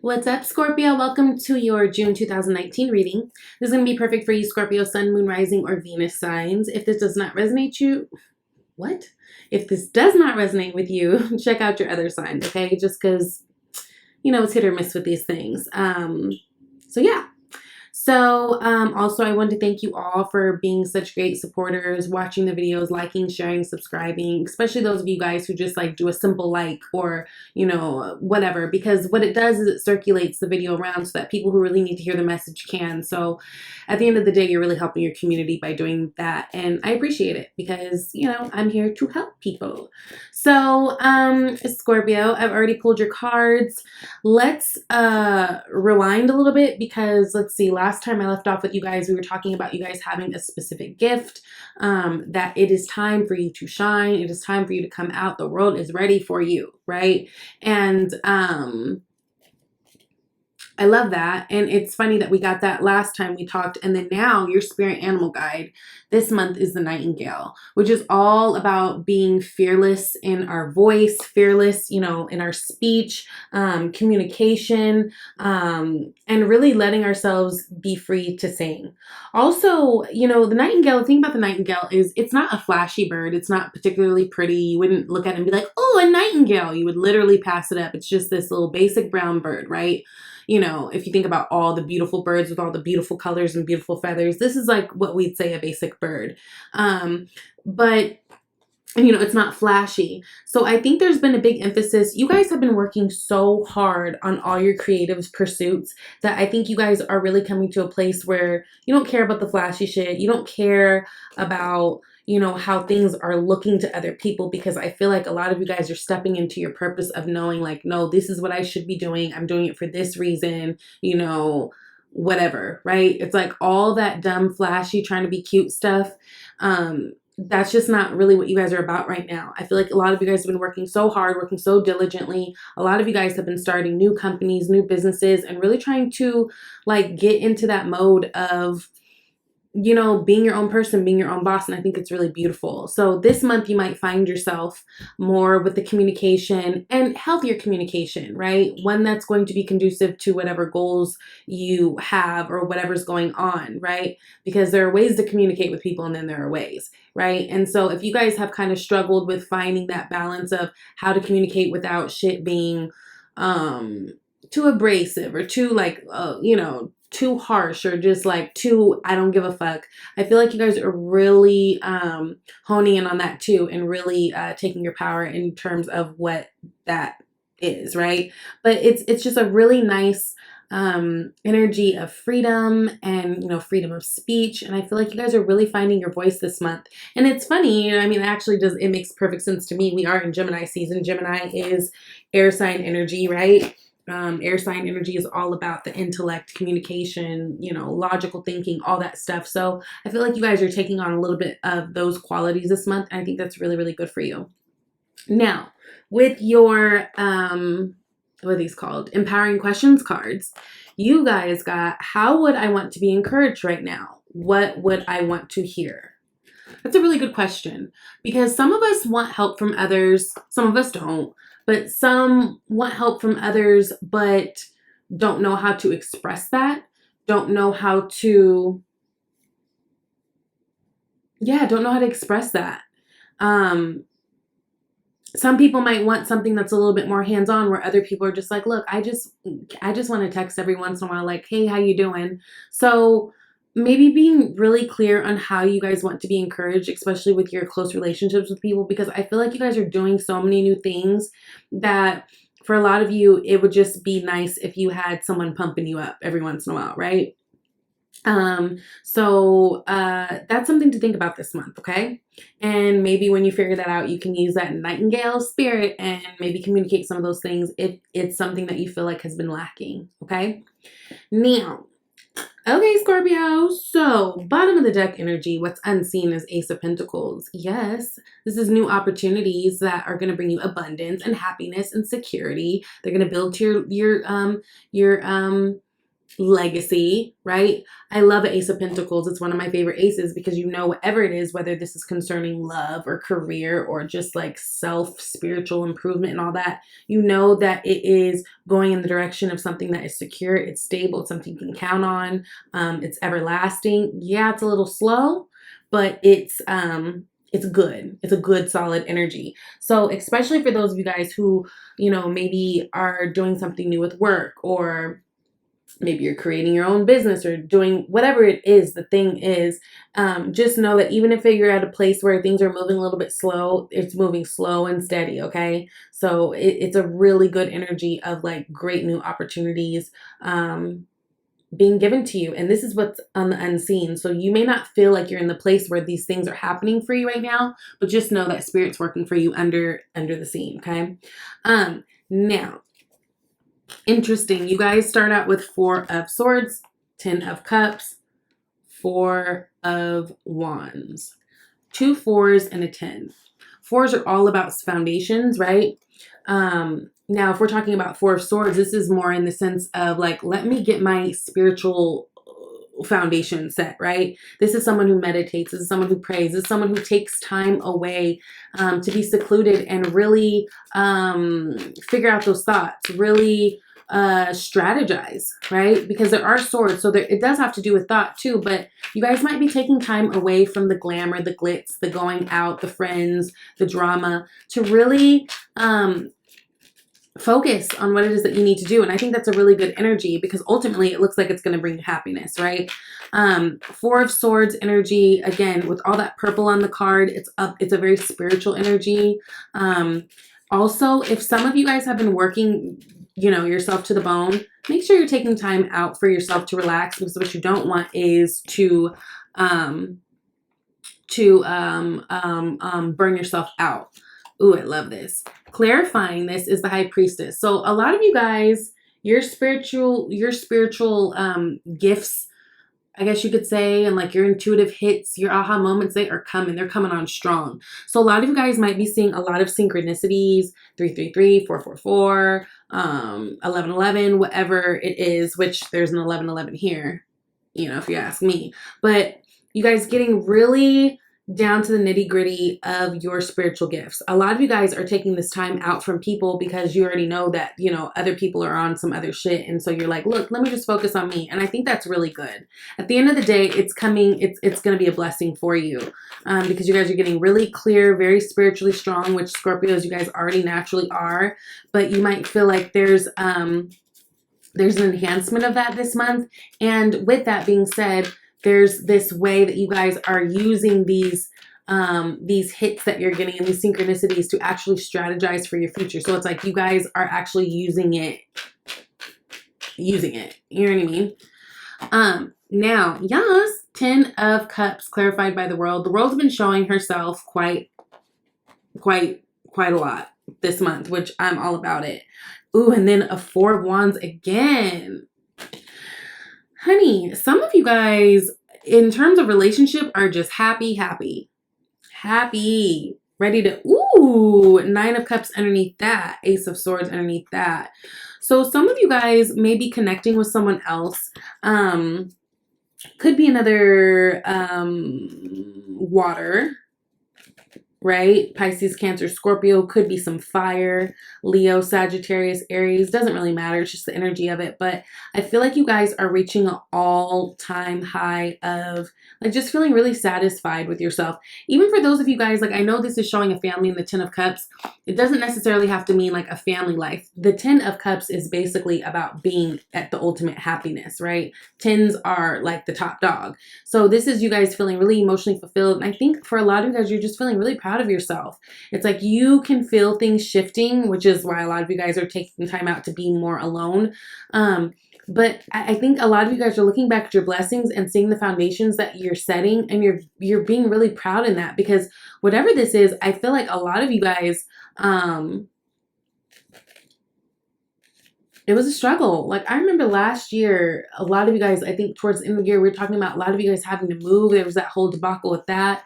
What's up, Scorpio? Welcome to your June 2019 reading. This is going to be perfect for you, Scorpio, Sun, Moon, Rising, or Venus signs. If this does not resonate If this does not resonate with you, check out your other signs, okay? Just because, it's hit or miss with these things. Yeah. Also, I want to thank you all for being such great supporters, watching the videos, liking, sharing, subscribing, especially those of you guys who just do a simple like or, whatever, because what it does is it circulates the video around so that people who really need to hear the message can. So at the end of the day, you're really helping your community by doing that. And I appreciate it because, I'm here to help people. So, Scorpio, I've already pulled your cards. Let's rewind a little bit because let's see, last time I left off with you guys, we were talking about you guys having a specific gift, that it is time for you to shine. It is time for you to come out. The world is ready for you, right? And I love that. And it's funny that we got that last time we talked. And then now your spirit animal guide this month is the Nightingale, which is all about being fearless in our voice, fearless, in our speech, communication, and really letting ourselves be free to sing. Also, the Nightingale, the thing about the Nightingale is it's not a flashy bird. It's not particularly pretty. You wouldn't look at it and be like, oh, a nightingale. You would literally pass it up. It's just this little basic brown bird, right? If you think about all the beautiful birds with all the beautiful colors and beautiful feathers, this is like what we'd say a basic bird. But it's not flashy. So I think there's been a big emphasis. You guys have been working so hard on all your creative pursuits that I think you guys are really coming to a place where you don't care about the flashy shit. You don't care about how things are looking to other people, because I feel like a lot of you guys are stepping into your purpose of knowing no, this is what I should be doing. I'm doing it for this reason, whatever, right? It's like all that dumb, flashy, trying to be cute stuff. That's just not really what you guys are about right now. I feel like a lot of you guys have been working so hard, working so diligently. A lot of you guys have been starting new companies, new businesses, and really trying to get into that mode of being your own person, being your own boss. And I think it's really beautiful. So this month you might find yourself more with the communication and healthier communication, right? One that's going to be conducive to whatever goals you have or whatever's going on, right? Because there are ways to communicate with people and then there are ways, right? And so if you guys have kind of struggled with finding that balance of how to communicate without shit being too abrasive or too too harsh or just too I don't give a fuck. I feel like you guys are really honing in on that too and really taking your power in terms of what that is, right? But it's just a really nice energy of freedom and freedom of speech, and I feel like you guys are really finding your voice this month. And it's funny, it makes perfect sense to me. We are in Gemini season. Gemini is air sign energy, right? Air sign energy is all about the intellect, communication, logical thinking, all that stuff. So I feel like you guys are taking on a little bit of those qualities this month. And I think that's really, really good for you. Now, with your, what are these called? Empowering questions cards, you guys got, how would I want to be encouraged right now? What would I want to hear? That's a really good question, because some of us want help from others. Some of us don't. But some want help from others, but don't know how to express that. Don't know how to express that. Some people might want something that's a little bit more hands-on, where other people are just like, look, I just want to text every once in a while, like, hey, how you doing? So maybe being really clear on how you guys want to be encouraged, especially with your close relationships with people, because I feel like you guys are doing so many new things that for a lot of you, it would just be nice if you had someone pumping you up every once in a while, right? So that's something to think about this month, okay? And maybe when you figure that out, you can use that nightingale spirit and maybe communicate some of those things if it's something that you feel like has been lacking, okay? Now, okay, Scorpio, so bottom of the deck energy, what's unseen is Ace of Pentacles. Yes, this is new opportunities that are going to bring you abundance and happiness and security. They're going to build to your legacy, right? I love an Ace of Pentacles. It's one of my favorite aces because you know whatever it is, whether this is concerning love or career or just like self spiritual improvement and all that, you know that it is going in the direction of something that is secure, it's stable, it's something you can count on, it's everlasting. Yeah, it's a little slow, but it's good. It's a good solid energy. So especially for those of you guys who, you know, maybe are doing something new with work, or maybe you're creating your own business or doing whatever it is, the thing is, just know that even if you're at a place where things are moving a little bit slow, it's moving slow and steady, okay? So it's a really good energy of like great new opportunities being given to you. And this is what's on the unseen. So you may not feel like you're in the place where these things are happening for you right now, but just know that Spirit's working for you under the scene, okay? Now, interesting. You guys start out with 4 of Swords, 10 of Cups, 4 of Wands. 2 4s and a 10. 4s are all about foundations, right? Now, if we're talking about 4 of Swords, this is more in the sense of like, let me get my spiritual foundation set, right? This is someone who meditates. This is someone who prays. This is someone who takes time away to be secluded and really figure out those thoughts, really strategize, right? Because there are swords, so it does have to do with thought too, but you guys might be taking time away from the glamour, the glitz, the going out, the friends, the drama, to really focus on what it is that you need to do. And I think that's a really good energy because ultimately it looks like it's going to bring you happiness, right? 4 of Swords energy, again, with all that purple on the card, it's a very spiritual energy. Also, if some of you guys have been working, you know, yourself to the bone, make sure you're taking time out for yourself to relax, because what you don't want is to burn yourself out. Ooh, I love this. Clarifying this is the High Priestess. So a lot of you guys, your spiritual gifts, I guess you could say, and like your intuitive hits, your aha moments, they are coming. They're coming on strong. So a lot of you guys might be seeing a lot of synchronicities, 333, 444, 1111, whatever it is, which there's an 1111 here, you know, if you ask me. But you guys getting really down to the nitty gritty of your spiritual gifts. A lot of you guys are taking this time out from people because you already know that, you know, other people are on some other shit. And so you're like, look, let me just focus on me. And I think that's really good. At the end of the day, it's coming, it's going to be a blessing for you because you guys are getting really clear, very spiritually strong, which Scorpios, you guys already naturally are. But you might feel like there's an enhancement of that this month. And with that being said, there's this way that you guys are using these hits that you're getting and these synchronicities to actually strategize for your future. So it's like you guys are actually using it. You know what I mean? Now, yes, 10 of Cups clarified by the World. The World's been showing herself quite a lot this month, which I'm all about it. Ooh, and then a 4 of Wands again. Honey, some of you guys, in terms of relationship, are just happy, ready to, ooh, 9 of Cups underneath that, Ace of Swords underneath that. So some of you guys may be connecting with someone else. Could be another water, right? Pisces, Cancer, Scorpio, could be some fire, Leo, Sagittarius, Aries, doesn't really matter. It's just the energy of it. But I feel like you guys are reaching an all-time high of like just feeling really satisfied with yourself. Even for those of you guys, like I know this is showing a family in the 10 of Cups. It doesn't necessarily have to mean like a family life. The 10 of Cups is basically about being at the ultimate happiness, right? 10s are like the top dog. So this is you guys feeling really emotionally fulfilled. And I think for a lot of you guys, you're just feeling really proud of yourself. It's like you can feel things shifting, which is why a lot of you guys are taking time out to be more alone. But I think a lot of you guys are looking back at your blessings and seeing the foundations that you're setting, and you're being really proud in that, because whatever this is, I feel like a lot of you guys, it was a struggle. Like, I remember last year, a lot of you guys, I think towards the end of the year, we were talking about a lot of you guys having to move. There was that whole debacle with that.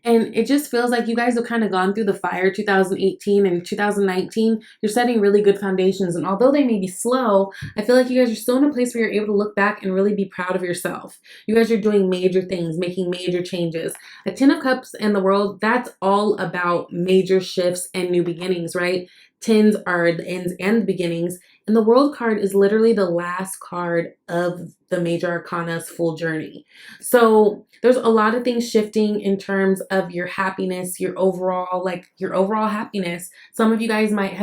And it just feels like you guys have kind of gone through the fire 2018 and 2019. You're setting really good foundations. And although they may be slow, I feel like you guys are still in a place where you're able to look back and really be proud of yourself. You guys are doing major things, making major changes. A Ten of Cups and the World, that's all about major shifts and new beginnings, right? Tens are the ends and the beginnings. And the World card is literally the last card of the major arcana's full journey. So there's a lot of things shifting in terms of your happiness, your overall happiness. Some of you guys might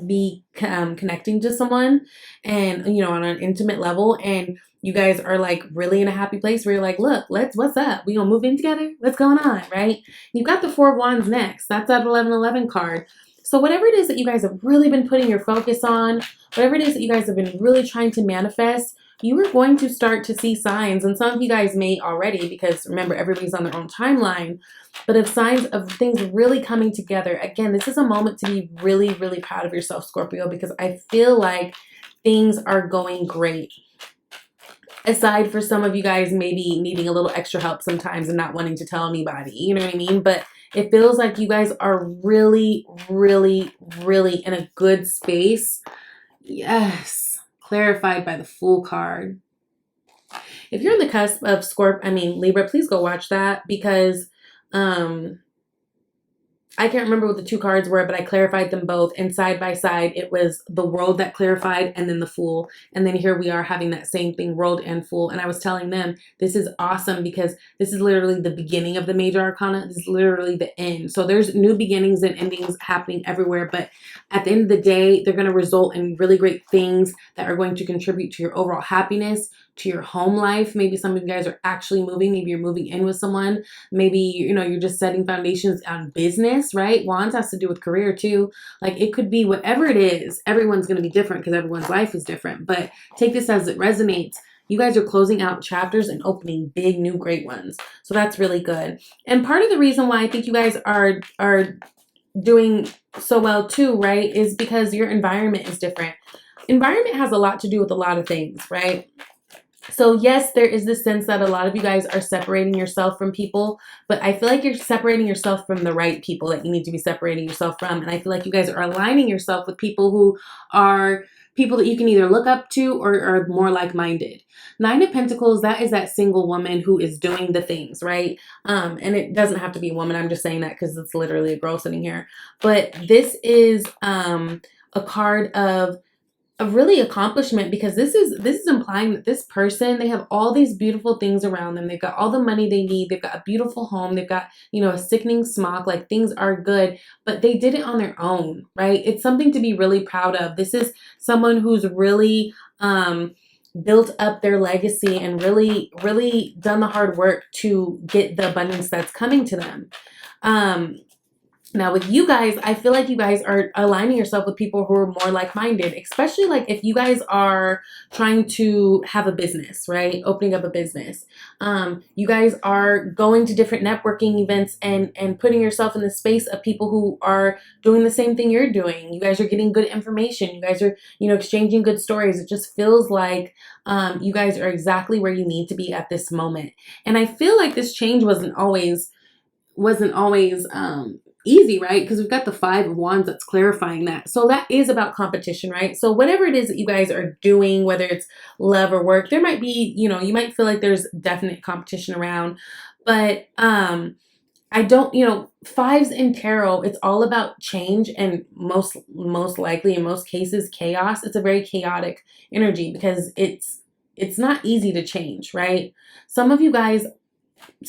be connecting to someone, and on an intimate level, and you guys are like really in a happy place where you're like, look, what's up? We gonna move in together? What's going on, right? You've got the Four of Wands next. That's that 1111 card. So whatever it is that you guys have really been putting your focus on, whatever it is that you guys have been really trying to manifest, you are going to start to see signs. And some of you guys may already, because remember, everybody's on their own timeline, but of signs of things really coming together. Again, this is a moment to be really, really proud of yourself, Scorpio, because I feel like things are going great. Aside for some of you guys maybe needing a little extra help sometimes and not wanting to tell anybody, you know what I mean? But it feels like you guys are really, really, really in a good space. Yes, clarified by the Fool card. If you're on the cusp of Libra, please go watch that, because I can't remember what the two cards were, but I clarified them both. And side by side, it was the World that clarified and then the Fool. And then here we are having that same thing, World and Fool. And I was telling them, this is awesome because this is literally the beginning of the major arcana. This is literally the end. So there's new beginnings and endings happening everywhere. But at the end of the day, they're going to result in really great things that are going to contribute to your overall happiness, to your home life. Maybe some of you guys are actually moving. Maybe you're moving in with someone. Maybe, you're just setting foundations on business, right? Wands has to do with career too. Like, it could be whatever it is. Everyone's going to be different because everyone's life is different. But take this as it resonates. You guys are closing out chapters and opening big, new, great ones. So that's really good. And part of the reason why I think you guys are doing so well too, right, is because your environment is different. Environment has a lot to do with a lot of things, right? So yes, there is this sense that a lot of you guys are separating yourself from people, but I feel like you're separating yourself from the right people that you need to be separating yourself from. And I feel like you guys are aligning yourself with people who are people that you can either look up to or are more like-minded. Nine of Pentacles, that is that single woman who is doing the things, right? And it doesn't have to be a woman. I'm just saying that because it's literally a girl sitting here. But this is a card of really accomplishment, because this is implying that this person, they have all these beautiful things around them. They've got all the money they need. They've got a beautiful home. They've got, a sickening smock. Like, things are good, but they did it on their own, right? It's something to be really proud of. This is someone who's really built up their legacy and really, really done the hard work to get the abundance that's coming to them. Now with you guys, I feel like you guys are aligning yourself with people who are more like-minded, especially like if you guys are trying to have a business, right? Opening up a business. You guys are going to different networking events and putting yourself in the space of people who are doing the same thing you're doing. You guys are getting good information. You guys are, exchanging good stories. It just feels like you guys are exactly where you need to be at this moment. And I feel like this change wasn't always easy, right? Because we've got the Five of Wands that's clarifying that. So that is about competition, right? So whatever it is that you guys are doing, whether it's love or work, there might be, you might feel like there's definite competition around. But I don't, fives in tarot, it's all about change and most likely in most cases chaos. It's a very chaotic energy because it's not easy to change, right? Some of you guys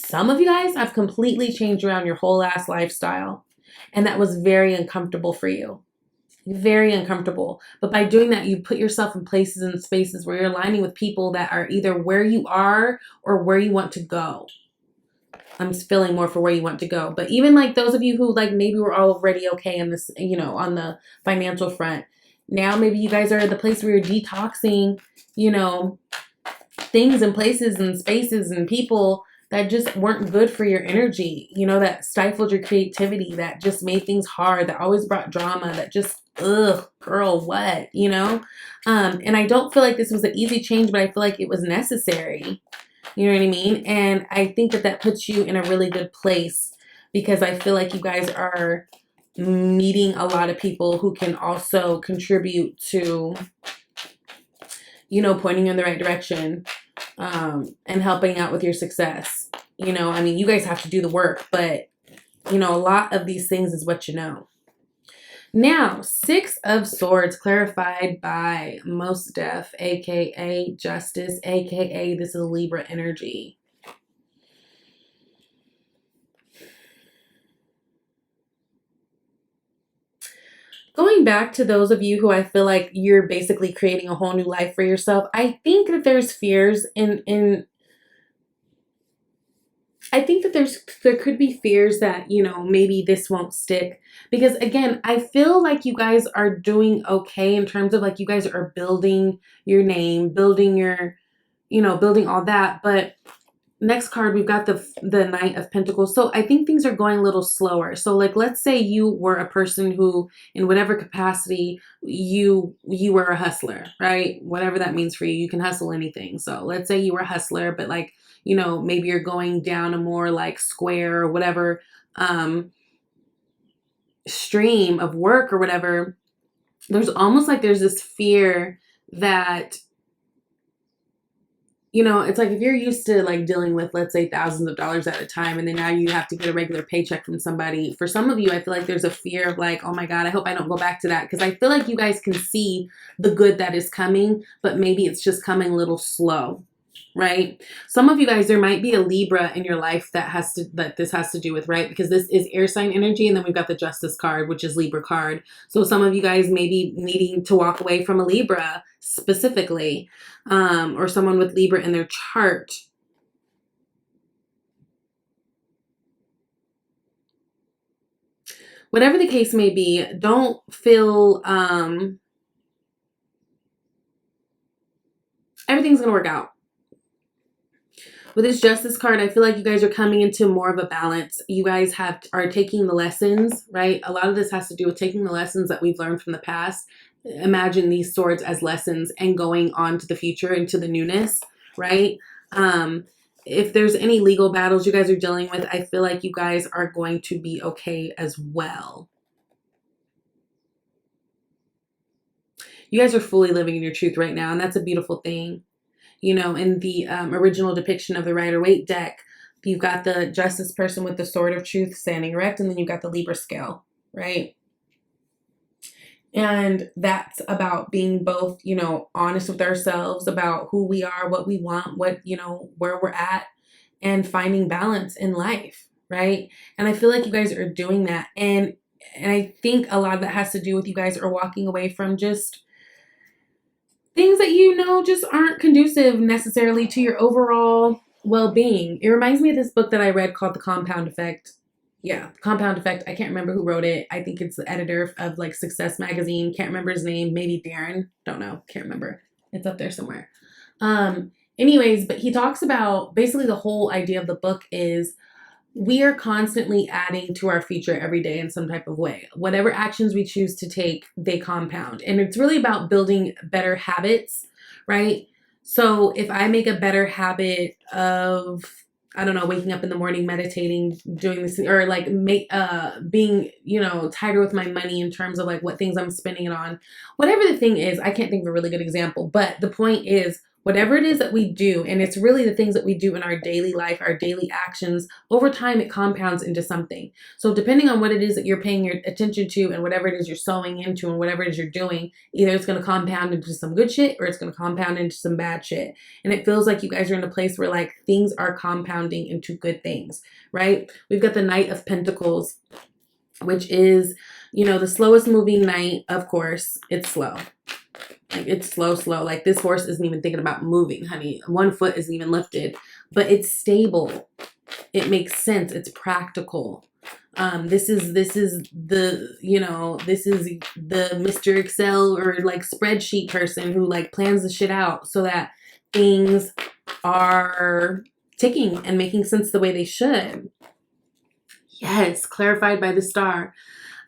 have completely changed around your whole ass lifestyle. And that was very uncomfortable for you. Very uncomfortable. But by doing that, you put yourself in places and spaces where you're aligning with people that are either where you are or where you want to go. I'm feeling more for where you want to go. But even like those of you who like maybe were already okay in this, on the financial front. Now maybe you guys are at the place where you're detoxing, things and places and spaces and people that just weren't good for your energy, you know, that stifled your creativity, that just made things hard, that always brought drama, that just, ugh, girl, what, you know? And I don't feel like this was an easy change, but I feel like it was necessary. You know what I mean? And I think that that puts you in a really good place because I feel like you guys are meeting a lot of people who can also contribute to, you know, pointing you in the right direction, and helping out with your success. You know, I mean, you guys have to do the work, but, you know, a lot of these things is what you know. Now, Six of Swords clarified by Most Def, aka Justice, aka this is Libra energy. Going back to those of you who I feel like you're basically creating a whole new life for yourself, I think that there's fears I think that there could be fears that, you know, maybe this won't stick. Because again, I feel like you guys are doing okay in terms of like you guys are building your name, building your, you know, building all that. But next card, we've got the Knight of Pentacles. So I think things are going a little slower. So like, let's say you were a person who, in whatever capacity, you were a hustler, right? Whatever that means for you, you can hustle anything. So let's say you were a hustler, but like, you know, maybe you're going down a more like square or whatever stream of work or whatever. There's almost like there's this fear that, you know, it's like if you're used to like dealing with, let's say, thousands of dollars at a time, and then now you have to get a regular paycheck from somebody. For some of you, I feel like there's a fear of like, oh my God, I hope I don't go back to that. Because I feel like you guys can see the good that is coming, but maybe it's just coming a little slow, right? Some of you guys, there might be a Libra in your life that this has to do with, right? Because this is air sign energy, and then we've got the Justice card, which is Libra card. So some of you guys may be needing to walk away from a Libra specifically, or someone with Libra in their chart. Whatever the case may be, don't feel everything's gonna work out. With this Justice card, I feel like you guys are coming into more of a balance. You guys are taking the lessons, right? A lot of this has to do with taking the lessons that we've learned from the past. Imagine these swords as lessons and going on to the future, into the newness, right? If there's any legal battles you guys are dealing with, I feel like you guys are going to be okay as well. You guys are fully living in your truth right now, and that's a beautiful thing. You know, in the original depiction of the Rider-Waite deck, you've got the Justice person with the Sword of Truth standing erect, and then you've got the Libra scale, right? And that's about being both, you know, honest with ourselves about who we are, what we want, what, you know, where we're at, and finding balance in life, right? And I feel like you guys are doing that. And I think a lot of that has to do with you guys are walking away from just things that, you know, just aren't conducive necessarily to your overall well-being. It reminds me of this book that I read called The Compound Effect. Yeah, Compound Effect. I can't remember who wrote it. I think it's the editor of like Success Magazine. Can't remember his name. Maybe Darren. Don't know. Can't remember. It's up there somewhere. Anyways, but he talks about basically the whole idea of the book is we are constantly adding to our future every day in some type of way. Whatever actions we choose to take, they compound. And it's really about building better habits, right? So if I make a better habit of, I don't know, waking up in the morning, meditating, doing this, or like being, you know, tighter with my money in terms of like what things I'm spending it on, whatever the thing is, I can't think of a really good example, but the point is, whatever it is that we do, and it's really the things that we do in our daily life, our daily actions, over time it compounds into something. So depending on what it is that you're paying your attention to and whatever it is you're sewing into and whatever it is you're doing, either it's going to compound into some good shit or it's going to compound into some bad shit. And it feels like you guys are in a place where like things are compounding into good things, right? We've got the Knight of Pentacles, which is, you know, the slowest moving knight, of course. It's slow. Like it's slow. Like this horse isn't even thinking about moving, honey. One foot isn't even lifted, but it's stable. It makes sense. It's practical. This is the, you know, this is the Mr. Excel or like spreadsheet person who like plans the shit out so that things are ticking and making sense the way they should. Yes, clarified by the star.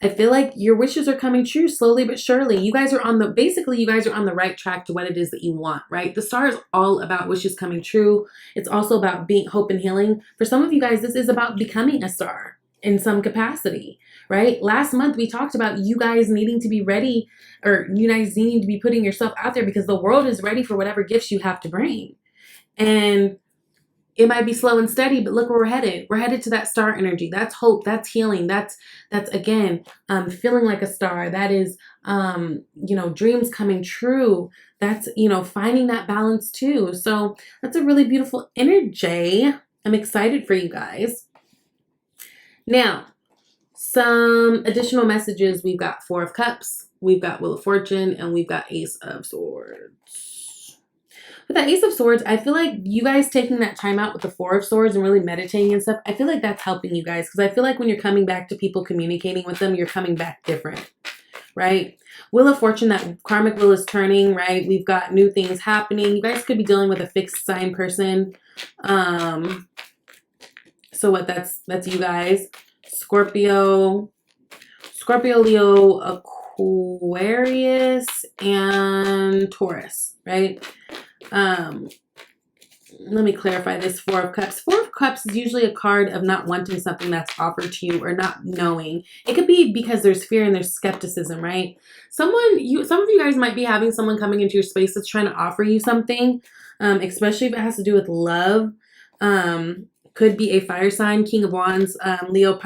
I feel like your wishes are coming true slowly but surely. You guys are on the, basically you guys are on the right track to what it is that you want, right? The star is all about wishes coming true. It's also about being hope and healing. For some of you guys, this is about becoming a star in some capacity, right? Last month we talked about you guys needing to be ready, or you guys needing to be putting yourself out there because the world is ready for whatever gifts you have to bring. And it might be slow and steady, but look where we're headed. We're headed to that star energy. That's hope. That's healing. That's again, feeling like a star. That is, you know, dreams coming true. That's, you know, finding that balance too. So that's a really beautiful energy. I'm excited for you guys. Now, some additional messages. We've got Four of Cups. We've got Wheel of Fortune, and we've got Ace of Swords. With that Ace of Swords, I feel like you guys taking that time out with the Four of Swords and really meditating and stuff, I feel like that's helping you guys. Because I feel like when you're coming back to people, communicating with them, you're coming back different, right? Wheel of Fortune, that karmic wheel is turning, right? We've got new things happening. You guys could be dealing with a fixed sign person. So what, that's you guys. Scorpio, Leo, Aquarius, and Taurus, right? Let me clarify this Four of Cups. Four of Cups is usually a card of not wanting something that's offered to you or not knowing. It could be because there's fear and there's skepticism, right? Some of you guys might be having someone coming into your space that's trying to offer you something, especially if it has to do with love. Could be a fire sign, King of Wands, Leo,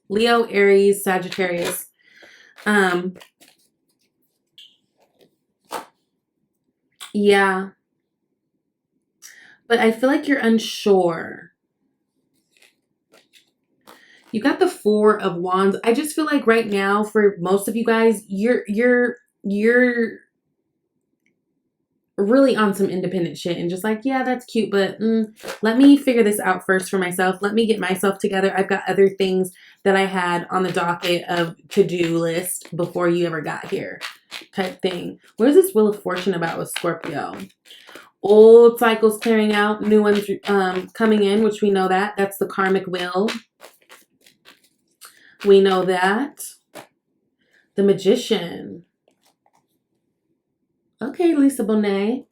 Leo, Aries, Sagittarius. Yeah. But I feel like you're unsure. You got the Four of Wands. I just feel like right now, for most of you guys, you're really on some independent shit and just like, yeah, that's cute, but let me figure this out first for myself. Let me get myself together. I've got other things that I had on the docket of to-do list before you ever got here, type thing. What is this Wheel of Fortune about with Scorpio? Old cycles clearing out, new ones coming in, which we know that. That's the karmic wheel. We know that. The Magician. Okay, Lisa Bonet.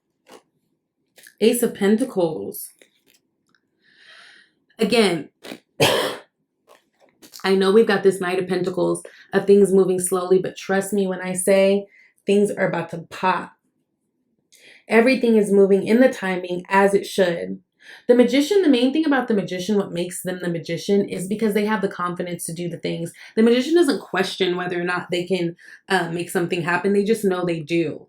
Ace of Pentacles. Again, I know we've got this Knight of Pentacles of things moving slowly, but trust me when I say things are about to pop. Everything is moving in the timing as it should. The Magician, the main thing about the Magician, what makes them the Magician is because they have the confidence to do the things. The Magician doesn't question whether or not they can make something happen. They just know they do.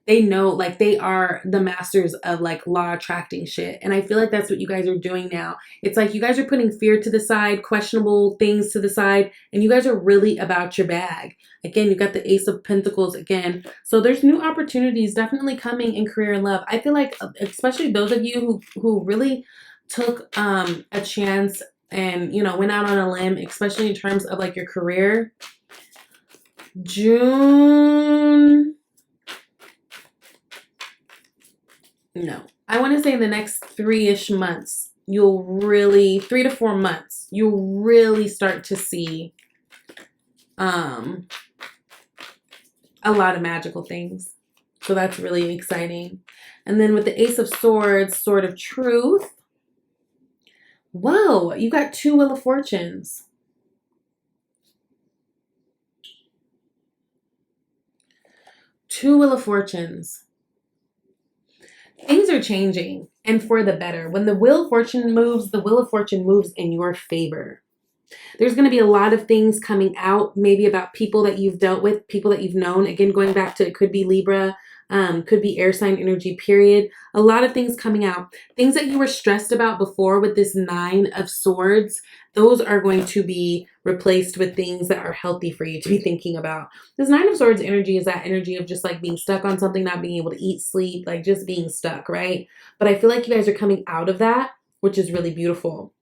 They know, like, they are the masters of, like, law attracting shit. And I feel like that's what you guys are doing now. It's like you guys are putting fear to the side, questionable things to the side, and you guys are really about your bag. Again, you got the Ace of Pentacles again. So there's new opportunities definitely coming in career and love. I feel like, especially those of you who really took a chance and, you know, went out on a limb, especially in terms of, like, your career. No, I want to say in the next 3-ish months, you'll really, 3 to 4 months, you'll really start to see a lot of magical things. So that's really exciting. And then with the Ace of Swords, Sword of Truth. Whoa, you got 2 Wheel of Fortunes. Two Wheel of Fortunes. Things are changing, and for the better. When the Wheel of Fortune moves, the Wheel of Fortune moves in your favor. There's going to be a lot of things coming out, maybe about people that you've dealt with, people that you've known. Again, going back to, it could be Libra, could be air sign energy, period. A lot of things coming out. Things that you were stressed about before with this 9 of Swords, those are going to be replaced with things that are healthy for you to be thinking about. This 9 of Swords energy is that energy of just like being stuck on something, not being able to eat, sleep, like just being stuck, right? But I feel like you guys are coming out of that, which is really beautiful.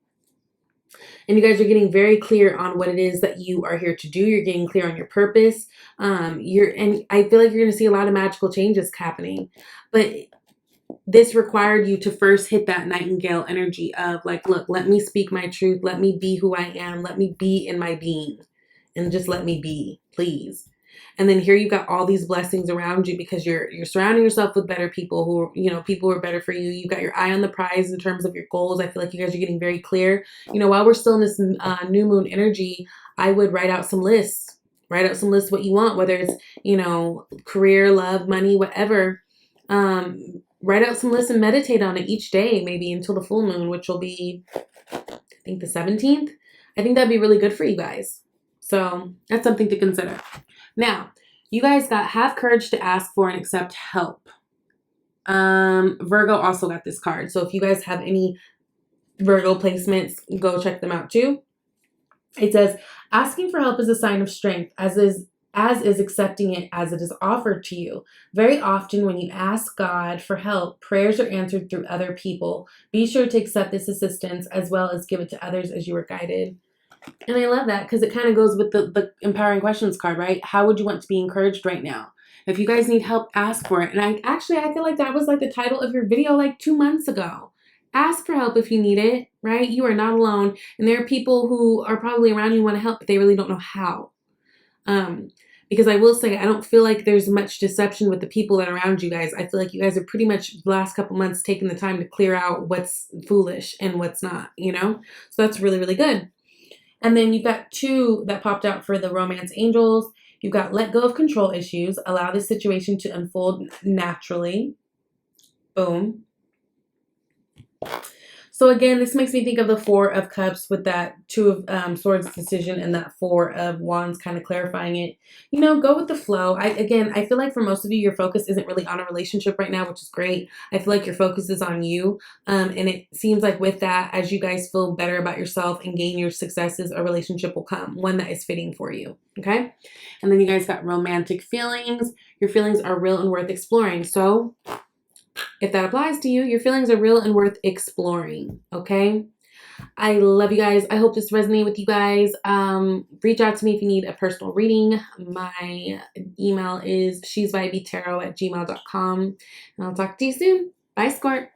And you guys are getting very clear on what it is that you are here to do. You're getting clear on your purpose. And I feel like you're going to see a lot of magical changes happening. But this required you to first hit that nightingale energy of like, look, let me speak my truth. Let me be who I am. Let me be in my being and just let me be, please. And then here you got all these blessings around you because you're surrounding yourself with better people who, you know, people who are better for you. You got your eye on the prize in terms of your goals. I feel like you guys are getting very clear. You know, while we're still in this new moon energy, I would write out some lists. Write out some lists what you want, whether it's, you know, career, love, money, whatever. Write out some lists and meditate on it each day, maybe until the full moon, which will be, I think, the 17th. I think that'd be really good for you guys. So that's something to consider. Now, you guys got have courage to ask for and accept help. Virgo also got this card. So if you guys have any Virgo placements, go check them out too. It says, asking for help is a sign of strength, as is accepting it as it is offered to you. Very often when you ask God for help, prayers are answered through other people. Be sure to accept this assistance as well as give it to others as you are guided. And I love that because it kind of goes with the empowering questions card, right? How would you want to be encouraged right now? If you guys need help, ask for it. And I feel like that was like the title of your video like 2 months ago. Ask for help if you need it, right? You are not alone. And there are people who are probably around you who want to help, but they really don't know how. Because I will say, I don't feel like there's much deception with the people that are around you guys. I feel like you guys have pretty much the last couple months taken the time to clear out what's foolish and what's not, you know? So that's really, really good. And then you've got 2 that popped out for the romance angels. You've got let go of control issues. Allow the situation to unfold naturally. Boom. So again, this makes me think of the 4 of Cups with that 2 of Swords decision and that 4 of Wands kind of clarifying it. You know, go with the flow. I feel like for most of you, your focus isn't really on a relationship right now, which is great. I feel like your focus is on you. And it seems like with that, as you guys feel better about yourself and gain your successes, a relationship will come, one that is fitting for you. Okay. And then you guys got romantic feelings. Your feelings are real and worth exploring. So if that applies to you, your feelings are real and worth exploring, okay? I love you guys. I hope this resonated with you guys. Reach out to me if you need a personal reading. My email is shesvibeytarot@gmail.com. And I'll talk to you soon. Bye, Scorp.